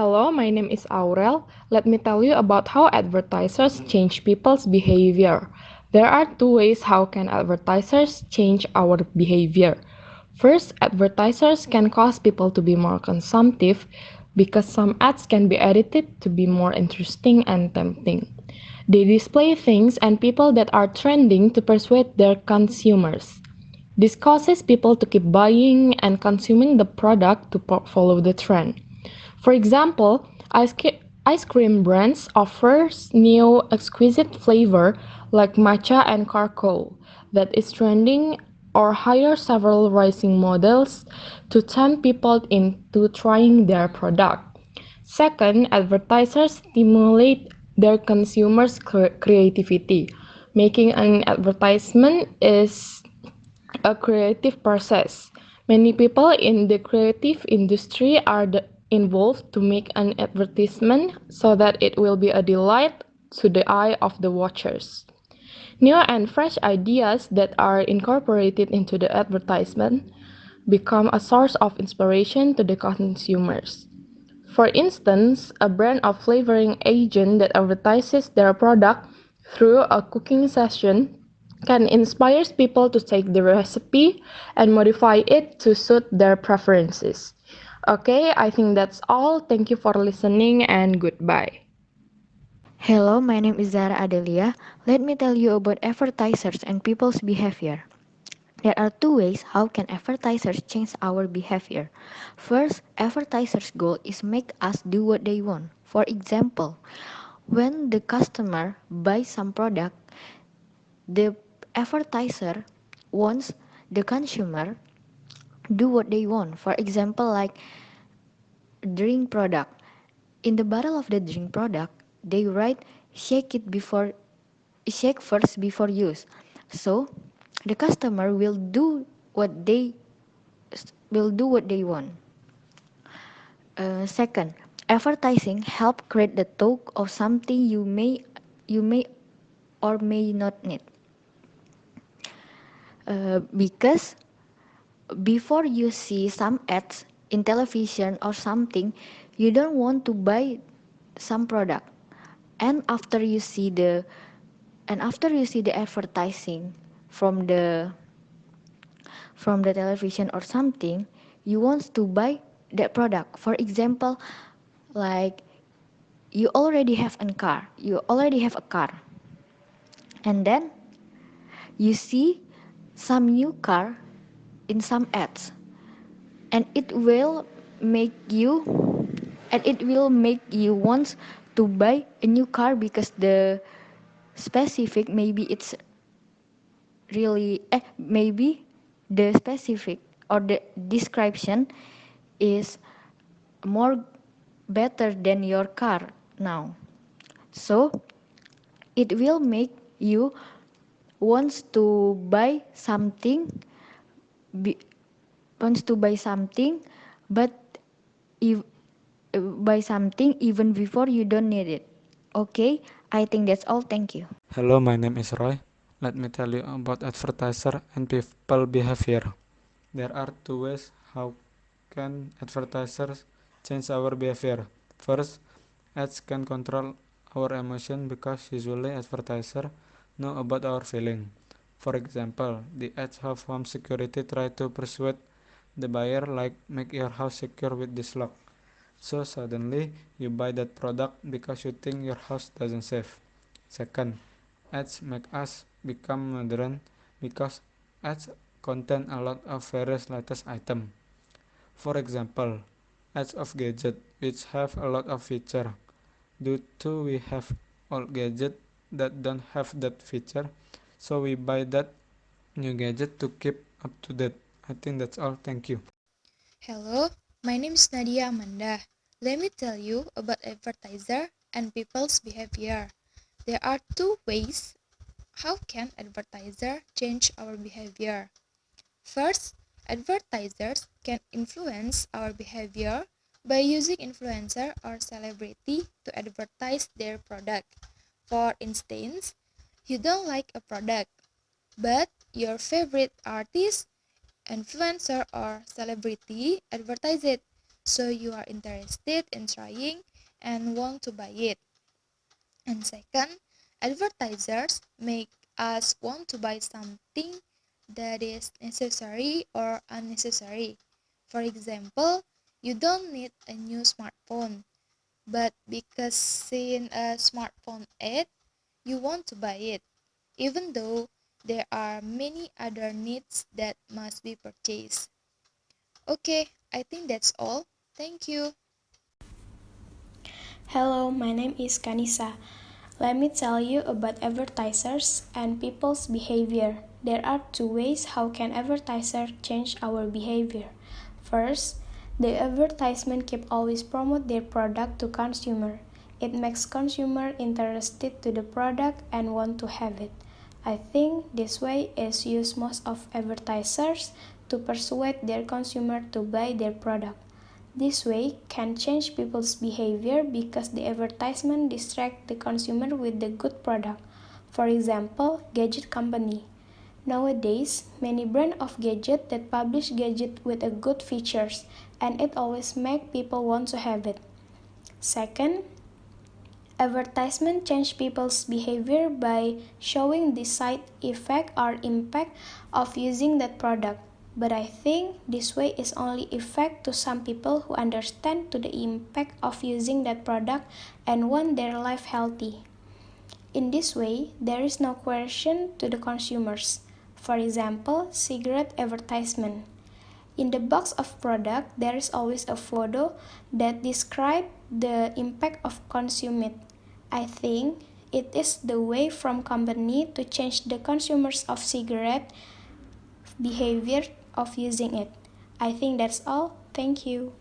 Hello, my name is Aurel. Let me tell you about how advertisers change people's behavior. There are two ways how can advertisers change our behavior. First, advertisers can cause people to be more consumptive because some ads can be edited to be more interesting and tempting. They display things and people that are trending to persuade their consumers. This causes people to keep buying and consuming the product to follow the trend. For example, ice cream brands offers new exquisite flavor like matcha and charcoal that is trending or hire several rising models to tempt people into trying their product. Second, advertisers stimulate their consumers' creativity. Making an advertisement is a creative process. Many people in the creative industry are involved to make an advertisement so that it will be a delight to the eye of the watchers. New and fresh ideas that are incorporated into the advertisement become a source of inspiration to the consumers. For instance, a brand of flavoring agent that advertises their product through a cooking session can inspire people to take the recipe and modify it to suit their preferences. Okay, I think that's all. Thank you for listening and goodbye. Hello, my name is Zara Adelia. Let me tell you about advertisers and people's behavior. There are two ways how can advertisers change our behavior. First, advertisers' goal is make us do what they want. For example, when the customer buys some product, the advertiser wants the consumer do what they want. For example, like drink product. In the bottle of the drink product, they write shake first before use. So the customer what they will do what they want. Second, advertising help create the talk of something you may or may not need. Because before you see some ads in television or something, you don't want to buy some product. And after you see the advertising from the from the television or something, you want to buy that product. For example, like you already have a car, and then you see some new car in some ads, and it will make you want to buy a new car because the specific maybe it's really maybe the specific or the description is more better than your car now. So it will make you wants to buy something be, wants to buy something but if buy something even before you don't need it. Okay, I think that's all. Thank you. Hello, my name is Roy. Let me tell you about advertiser and people behavior. There are two ways how can advertisers change our behavior. First, ads can control our emotion because usually advertisers know about our feeling. For example, the ads of home security try to persuade the buyer like make your house secure with this lock. So suddenly you buy that product because you think your house doesn't safe. Second, ads make us become modern because ads contain a lot of various latest items. For example, ads of gadget which have a lot of feature. Due to we have old gadget that don't have that feature, so we buy that new gadget to keep up to date. I think that's all. Thank you. Hello, my name is Nadia Amanda. Let me tell you about advertiser and people's behavior. There are two ways how can advertiser change our behavior. First, advertisers can influence our behavior by using influencer or celebrity to advertise their product. For instance, you don't like a product, but your favorite artist, influencer, or celebrity advertise it. so you are interested in trying and want to buy it. And second, advertisers make us want to buy something that is necessary or unnecessary. For example, you don't need a new smartphone, but because seeing a smartphone ad, you want to buy it, even though there are many other needs that must be purchased. Okay, I think that's all. Thank you. Hello, my name is Kanisa. Let me tell you about advertisers and people's behavior. There are two ways how can advertisers change our behavior. First, the advertisement keep always promote their product to consumer. It makes consumer interested to the product and want to have it. I think this way is used most of advertisers to persuade their consumer to buy their product. This way can change people's behavior because the advertisement distract the consumer with the good product. For example, gadget company. Nowadays, many brand of gadget that publish gadget with a good features and it always make people want to have it. Second, advertisement change people's behavior by showing the side effect or impact of using that product. But I think this way is only effect to some people who understand to the impact of using that product and want their life healthy. In this way, there is no question to the consumers. For example, cigarette advertisement. In the box of product, there is always a photo that describes the impact of consuming it. I think it is the way from company to change the consumers of cigarette behavior of using it. I think that's all. Thank you.